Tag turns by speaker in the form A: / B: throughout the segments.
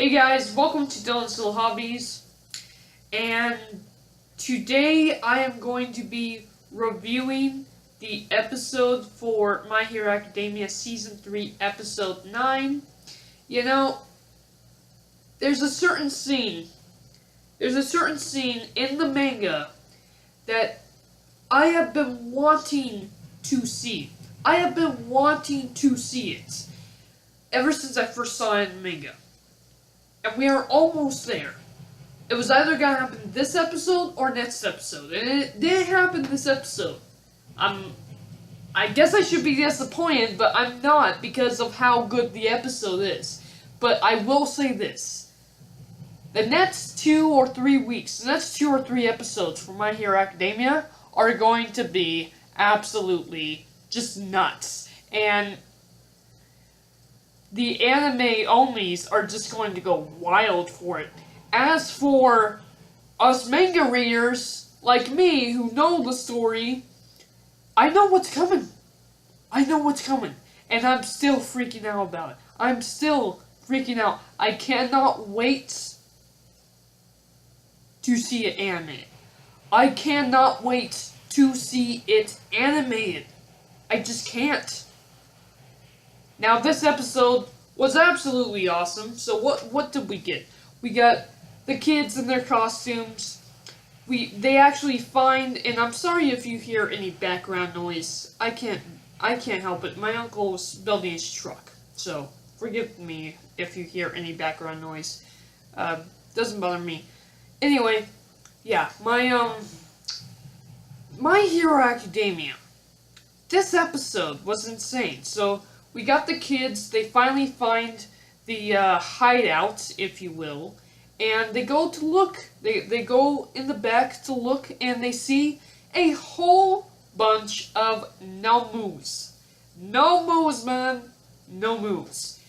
A: Hey guys, welcome to Dylan's Little Hobbies, and today I am going to be reviewing the episode for My Hero Academia Season 3, Episode 9. You know, there's a certain scene in the manga that I have been wanting to see. I have been wanting to see it ever since I first saw it in the manga. And we are almost there. It was either going to happen this episode or next episode. And it didn't happen this episode. I guess I should be disappointed, but I'm not because of how good the episode is. But I will say this. The next 2 or 3 weeks, the next 2 or 3 episodes for My Hero Academia are going to be absolutely just nuts. And the anime onlys are just going to go wild for it. As for us manga readers like me who know the story, I know what's coming. I know what's coming. And I'm still freaking out about it. I'm still freaking out. I cannot wait to see it animated. I cannot wait to see it animated. I just can't. Now, this episode was absolutely awesome. So what did we get? We got the kids in their costumes. They actually find, and I'm sorry if you hear any background noise. I can't help it. My uncle was building his truck, so forgive me if you hear any background noise. Doesn't bother me. Anyway, yeah, My Hero Academia. This episode was insane. So we got the kids, they finally find the hideout, if you will, and they go to look, they go in the back to look, and they see a whole bunch of no moves. No moves, man. No moves.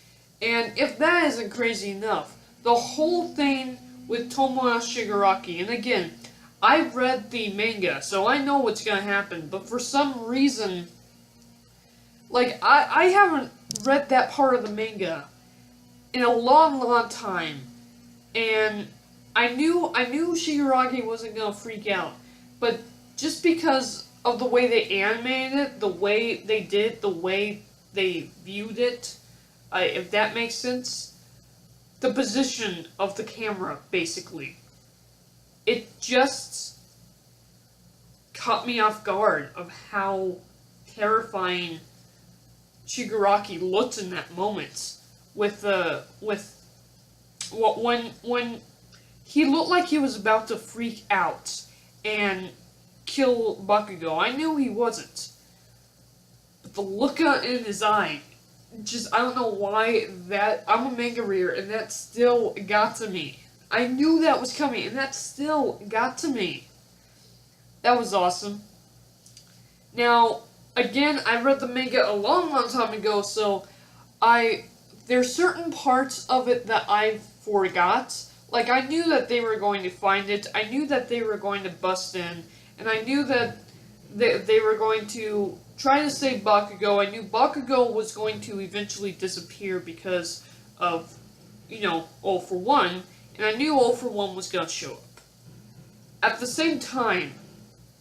A: And if that isn't crazy enough, the whole thing with Tomoya Shigaraki, and again, I've read the manga, so I know what's gonna happen, but for some reason, like, I haven't read that part of the manga in a long time, and I knew Shigaraki wasn't gonna freak out, but just because of the way they animated it, the way they did, the way they viewed it, if that makes sense, the position of the camera, basically, it just caught me off guard of how terrifying Shigaraki looked in that moment when he looked like he was about to freak out and kill Bakugo. I knew he wasn't, but the look in his eye, just, I don't know why that, I'm a manga reader and that still got to me. I knew that was coming and that still got to me. That was awesome. Now, again, I read the manga a long time ago, so there's certain parts of it that I forgot. Like, I knew that they were going to find it, I knew that they were going to bust in, and I knew that they were going to try to save Bakugo. I knew Bakugo was going to eventually disappear because of, All for One, and I knew All for One was going to show up. At the same time,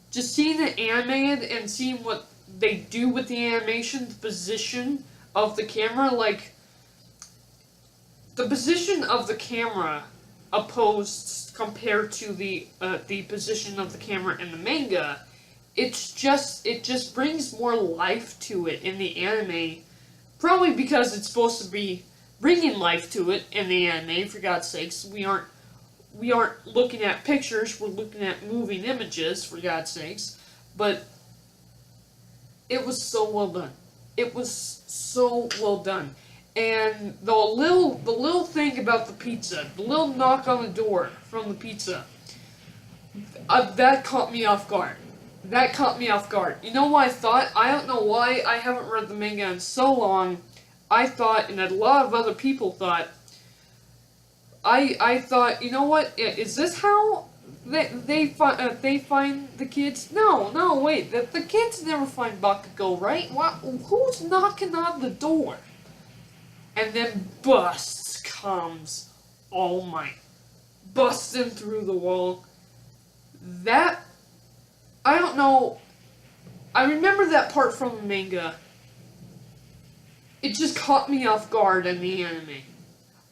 A: just seeing it animated and seeing what they do with the animation, the position of the camera, like, the position of the camera opposed compared to the position of the camera in the manga, it just brings more life to it in the anime, probably because it's supposed to be bringing life to it in the anime, for God's sakes. We aren't looking at pictures, we're looking at moving images, for God's sakes, but it was so well done. It was so well done. And the little thing about the pizza, the little knock on the door from the pizza, that caught me off guard. That caught me off guard. You know what I thought? I don't know why, I haven't read the manga in so long. I thought, and a lot of other people thought, I thought, you know what? Is this how they find the kids? No, wait. The kids never find Bakugo, right? Who's knocking on the door? And then busts comes All Might busting through the wall. That, I don't know, I remember that part from the manga. It just caught me off guard in the anime.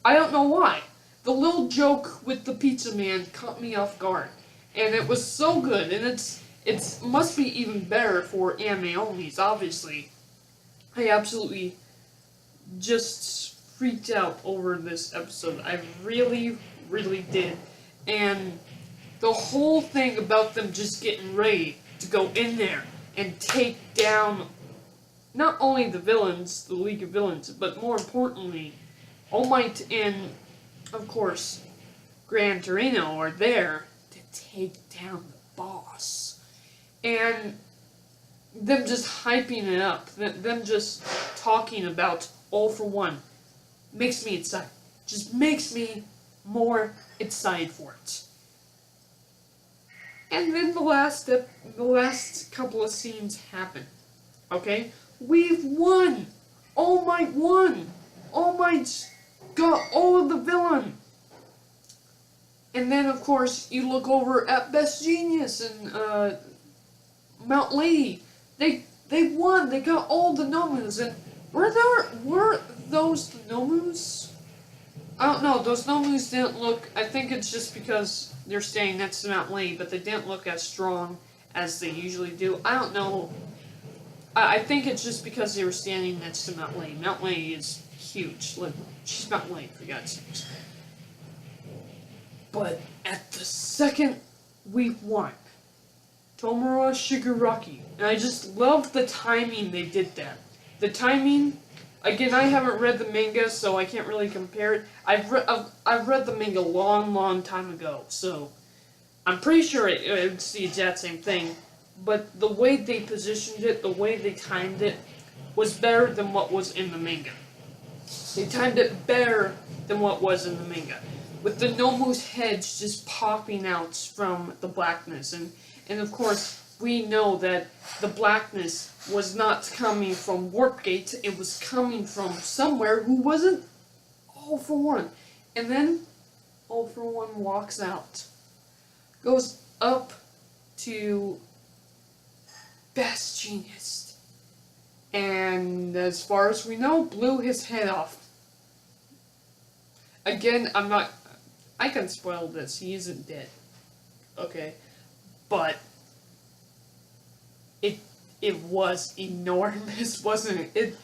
A: I don't know why. The little joke with the pizza man caught me off guard. And it was so good, and it must be even better for anime onlys, obviously. I absolutely just freaked out over this episode. I really, really did. And the whole thing about them just getting ready to go in there and take down not only the villains, the League of Villains, but more importantly, All Might and, of course, Gran Torino are there to take down the boss. And them just hyping it up, them just talking about All for One, makes me excited. Just makes me more excited for it. And then the last couple of scenes happen. Okay? We've won! All Might won! All Might's got all of the villain! And then, of course, you look over at Best Genius and Mount Lady. They won. They got all the Nomus. And were those the Nomus? I don't know. Those Nomus didn't look. I think it's just because they're staying next to Mount Lady, but they didn't look as strong as they usually do. I don't know. I think it's just because they were standing next to Mount Lady. Mount Lady is huge. Like, she's Mount Lady, for God's sakes. But at the second we won, Tomura Shigaraki, and I just love the timing they did that. The timing, again, I haven't read the manga, so I can't really compare it. I've read the manga a long time ago, so I'm pretty sure it's the exact same thing. But the way they positioned it, the way they timed it, was better than what was in the manga. They timed it better than what was in the manga. With the Nomu's heads just popping out from the blackness. And of course, we know that the blackness was not coming from Warp Gate, it was coming from somewhere who wasn't All for One. And then, All for One walks out. Goes up to Best Genius. And as far as we know, blew his head off. Again, I can spoil this, he isn't dead. Okay? But it was enormous, wasn't it?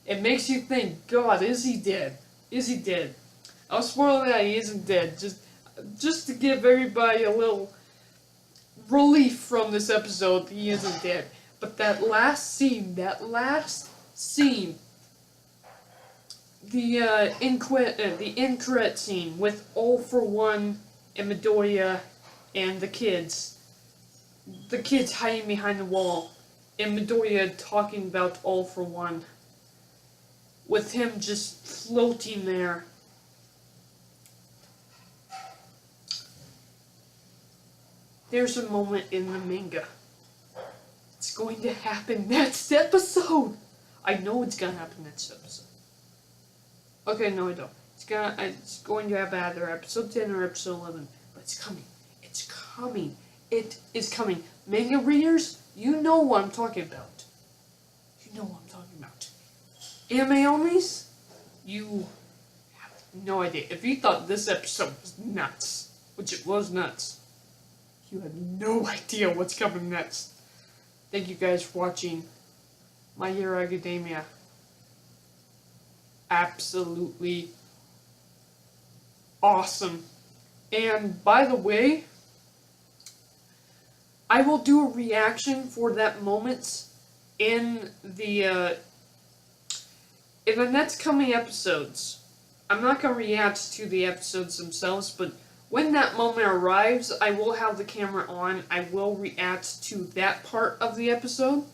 A: It makes you think, God, is he dead? Is he dead? I'll spoil that he isn't dead, just to give everybody a little relief from this episode, he isn't dead. But that last scene, the end credit scene with All for One and Midoriya and the kids hiding behind the wall, and Midoriya talking about All for One, with him just floating there. There's a moment in the manga. It's going to happen next episode. I know it's gonna happen next episode. Okay, no, I don't. It's going to happen either episode 10 or episode 11. But it's coming. It's coming. It is coming. Manga readers, you know what I'm talking about. You know what I'm talking about. Anime onlys, you have no idea. If you thought this episode was nuts, which it was nuts, you have no idea what's coming next. Thank you guys for watching My Hero Academia. Absolutely awesome. And by the way, I will do a reaction for that moment in the next coming episodes. I'm not going to react to the episodes themselves, but when that moment arrives, I will have the camera on. I will react to that part of the episode.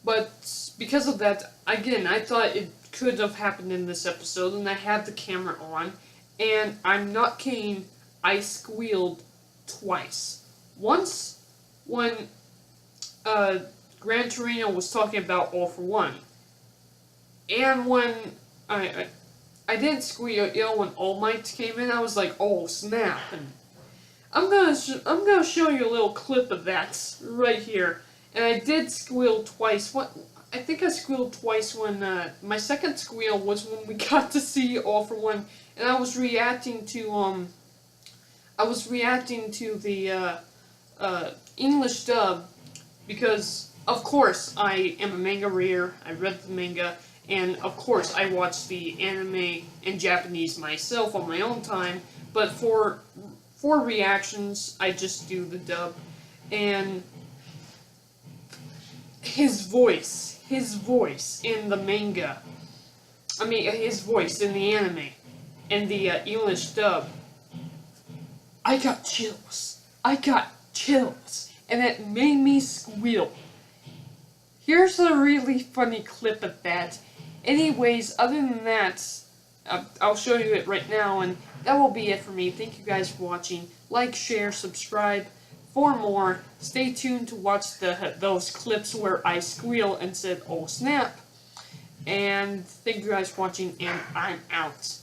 A: But because of that, again, I thought it could have happened in this episode, and I had the camera on. And I'm not kidding, I squealed twice. Once, when Gran Torino was talking about All for One. And when I I didn't squeal when All Might came in. I was like, oh snap! And I'm gonna show you a little clip of that right here. And I did squeal twice. I think I squealed twice when my second squeal was when we got to see All for One, and I was reacting to the English dub because of course I am a manga reader. I read the manga, and of course I watch the anime in Japanese myself on my own time. But for reactions, I just do the dub, and his voice in the manga, his voice in the anime, and the English dub, I got chills, and it made me squeal. Here's a really funny clip of that. Anyways, other than that, I'll show you it right now, and that will be it for me. Thank you guys for watching. Like, share, subscribe. For more, stay tuned to watch those clips where I squeal and said, oh snap. And thank you guys for watching, and I'm out.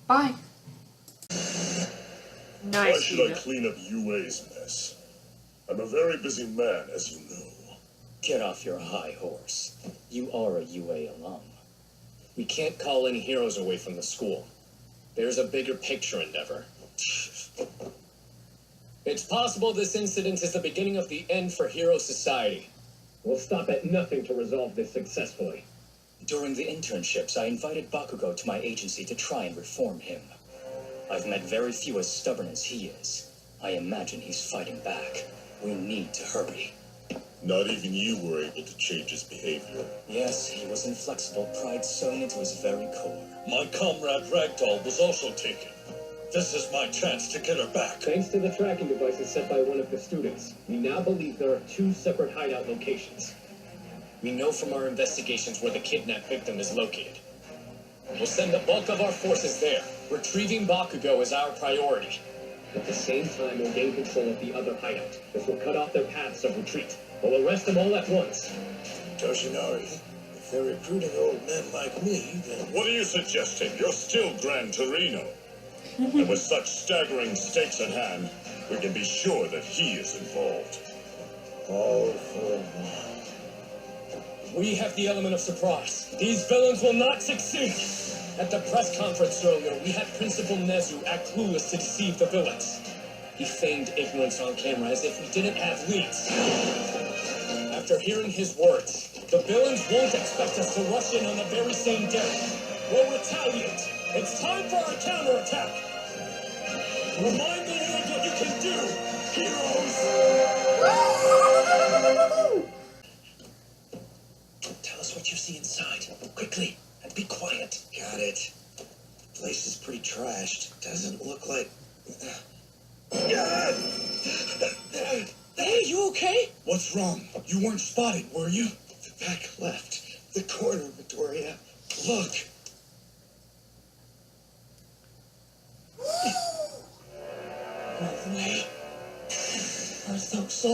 A: Bye. Nice.
B: Why should I clean up UA's mess? I'm a very busy man, as you know.
C: Get off your high horse. You are a UA alum. We can't call any heroes away from the school. There's a bigger picture endeavor. It's possible this incident is the beginning of the end for Hero Society. We'll stop at nothing to resolve this successfully. During the internships, I invited Bakugo to my agency to try and reform him. I've met very few as stubborn as he is. I imagine he's fighting back. We need to hurry.
B: Not even you were able to change his behavior.
C: Yes, he was inflexible, pride sewn into his very core.
B: My comrade Ragdoll was also taken. This is my chance to get her back.
C: Thanks to the tracking devices set by one of the students, we now believe there are 2 separate hideout locations. We know from our investigations where the kidnapped victim is located. We'll send the bulk of our forces there. Retrieving Bakugo is our priority. At the same time, we'll gain control of the other hideout. This will cut off their paths of retreat. We'll arrest them all at once.
B: Toshinari, if they're recruiting old men like me, then... What are you suggesting? You're still Gran Torino. And with such staggering stakes at hand, we can be sure that he is involved. All for one.
C: We have the element of surprise. These villains will not succeed. At the press conference earlier, we had Principal Nezu act clueless to deceive the villains. He feigned ignorance on camera as if we didn't have leads. After hearing his words, the villains won't expect us to rush in on the very same day. We'll retaliate. It's time for our counterattack. Remind the world what you can do, heroes! Tell us what you see inside, quickly, and be quiet.
D: Got it. The place is pretty trashed. Doesn't look like...
C: Hey, you okay?
D: What's wrong? You weren't spotted, were you? The back left. The corner, Midoriya. Look. No way. I thought so.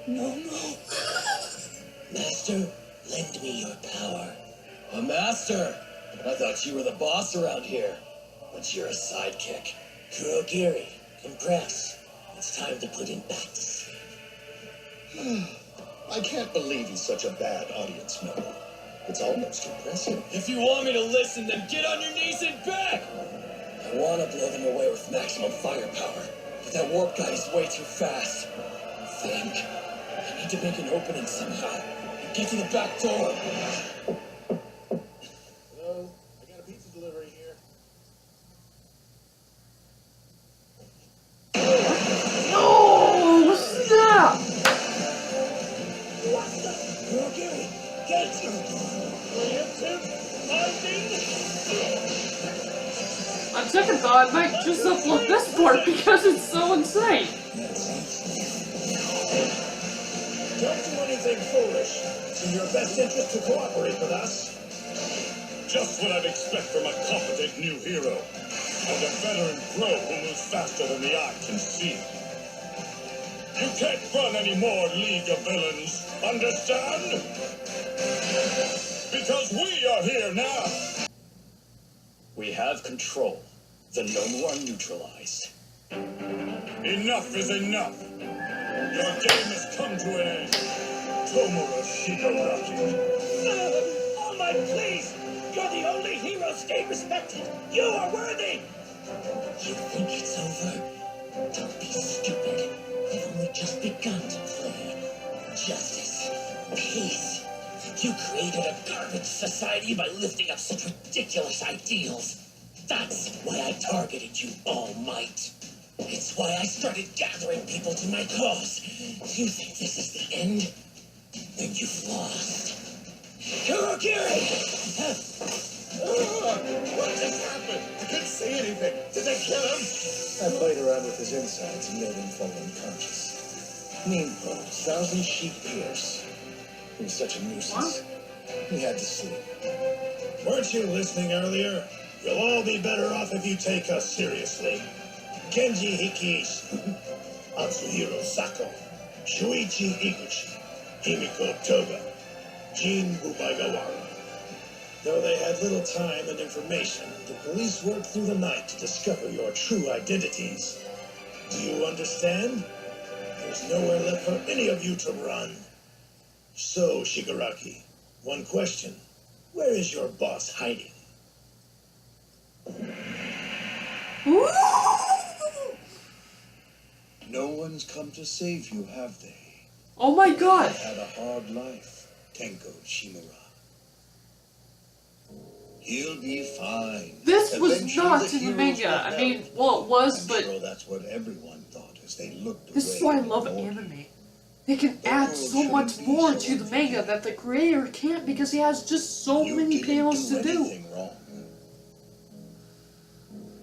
D: No. Master, lend me your power.
C: A master? I thought you were the boss around here. But you're a sidekick.
D: Kurogiri, compress. It's time to put him back to sleep.
B: I can't believe he's such a bad audience member. It's almost impressive.
C: If you want me to listen, then get on your knees and beg! I want to blow them away with maximum firepower, but that warp guy is way too fast. I need to make an opening somehow and get to the back door.
B: Hello? I got a pizza delivery here.
A: Oh, snap!
D: Kurogiri, get him!
A: On second thought, I might just upload this part because it's so insane.
B: Don't do anything foolish. It's in your best interest to cooperate with us. Just what I'd expect from a competent new hero. And a veteran pro who moves faster than the eye can see. You can't run any more, League of Villains. Understand? Because we are here now.
C: We have control. The Nomu are neutralized.
B: Enough is enough. Your game has come to an end. Tomura Shigaraki.
C: All Might, please! You're the only hero stay respected. You are worthy! You think it's over? Don't be stupid. I've only just begun to play. Justice. Peace. You created a garbage society by lifting up such ridiculous ideals. That's why I targeted you, All Might. It's why I started gathering people to my cause. You think this is the end? Then you've lost. Kurogiri!
B: What just happened? I couldn't say anything. Did they kill him?
D: I played around with his insides and made him fall unconscious. Mean pose, 1,000 sheep ears. He was such a nuisance. He had to sleep.
B: Weren't you listening earlier? You'll all be better off if you take us seriously. Genji Hikishi, Atsuhiro Sako, Shuichi Higuchi, Himiko Toga, Jin Umaigawara. Though they had little time and information, the police worked through the night to discover your true identities. Do you understand? There's nowhere left for any of you to run. So, Shigaraki, one question. Where is your boss hiding?
A: Ooh!
D: No one's come to save you, have they?
A: Oh my god!
D: You had a hard life, Tenko Shimura. He'll be fine.
A: This was
D: Eventually
A: not
D: the
A: in the
D: heroes
A: manga.
D: will
A: I mean,
D: help.
A: well, it was,
D: I'm
A: but
D: sure that's what everyone thought as they looked
A: this is
D: away
A: why I
D: in
A: love
D: morning.
A: anime. They can add so
D: world
A: much
D: shouldn't be
A: more
D: so
A: to the manga that the creator can't because he has just so
D: You
A: many
D: didn't
A: panels to do.
D: anything wrong.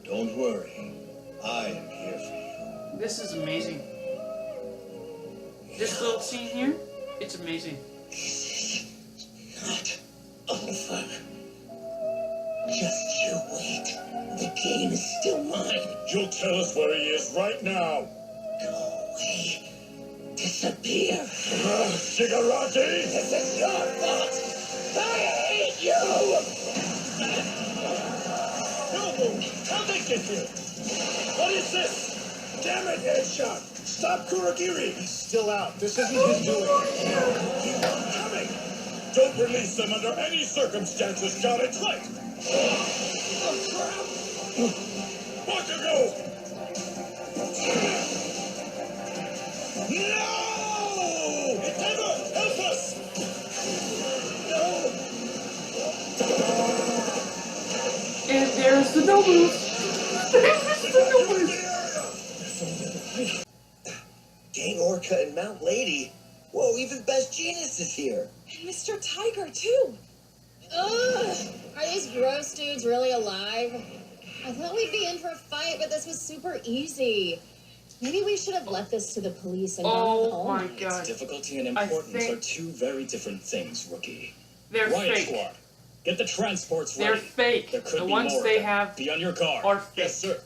D: Don't worry. I am here for you.
A: This is amazing. This little scene here, it's amazing.
C: Not over. Just you wait. The game is still mine.
B: You'll tell us where he is right now.
C: Go away. Disappear.
B: Shigaraki!
C: This is your fault. I hate you!
B: Nobu! How'd they get here? What is this? Damn it, Headshot! Stop Kurogiri! He's still out. This isn't his doing. Keep on coming! Don't release them under any circumstances, got it? Right! Oh, crap! Bakugo! No! Itago, help us! No!
A: And there's the Nobus. There's the Nobus.
C: Dang Orca and Mount Lady. Whoa, even Best Genius is here.
E: And Mr. Tiger, too.
F: Ugh! Are these gross dudes really alive? I thought we'd be in for a fight, but this was super easy. Maybe we should have left this to the police and gone
A: Oh
F: home.
A: my god.
C: Difficulty and
A: I
C: importance
A: think-
C: are two very different things, rookie.
A: They're
C: Riot
A: fake.
C: Squad, get the transports
A: They're
C: ready.
A: fake.
C: There could
A: The
C: be
A: ones
C: more of
A: they
C: them.
A: have
C: Be on your guard.
A: are fake.
C: Yes, sir.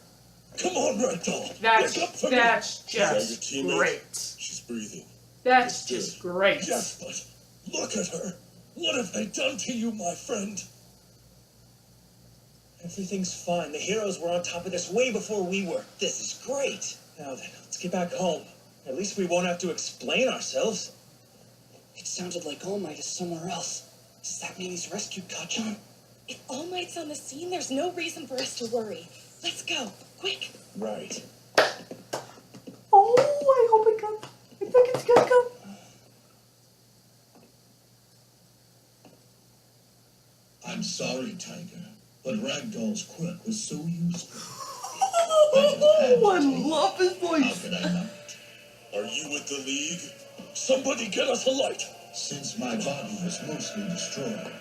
B: Come on, Ragdoll!
A: That's
B: Wake up for me!
A: just
B: Is that your teammate?
A: great.
B: She's breathing.
A: That's
B: Good.
A: just great.
B: Yes, but look at her. What have they done to you, my friend?
C: Everything's fine. The heroes were on top of this way before we were. This is great. Now then, let's get back home. At least we won't have to explain ourselves. It sounded like All Might is somewhere else. Does that mean he's rescued Kachan?
E: If All Might's on the scene, there's no reason for us to worry. Let's go, quick.
C: Right.
A: Oh, I hope it comes. I think it's gonna come.
D: I'm sorry, Tiger, but Ragdoll's quirk was so useful.
A: Oh, I love his
D: How
A: voice.
D: could I not?
B: Are you with the League? Somebody get us a light!
D: Since my body was mostly destroyed,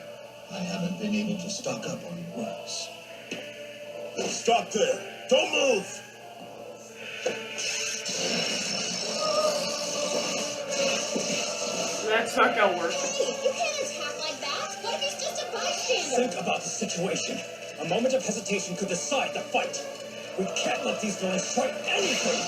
D: I haven't been able to stock up on quirks.
B: Stop there! Don't move!
A: That's not gonna work.
F: Hey, you can't attack like that. What if he's just a bystander?
C: Think about the situation. A moment of hesitation could decide the fight. We can't let these villains try anything.